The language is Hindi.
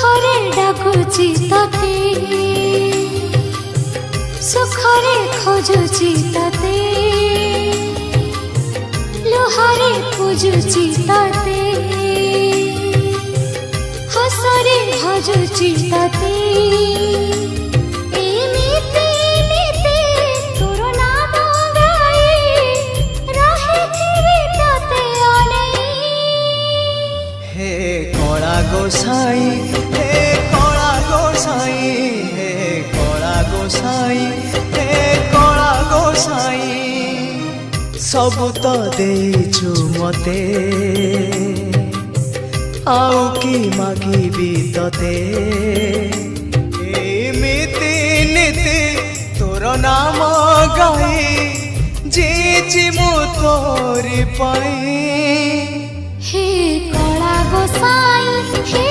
दुखरे डाकुची तते सुखरे खोजुची तते लुहारे पूजुची तते हसरे भजुची तते एमिति नीति तोर नाम गाई रहिथिबि तते अनेई। हे कला गोसाई हे कला गोसाई हे कला गोसाई हे कला गोसाई सब तो देचु मते आउ की मागिबी तते एमिति नीति तोर नाम गाई जीची मु तोरी पाई। हे कला गोसाई हे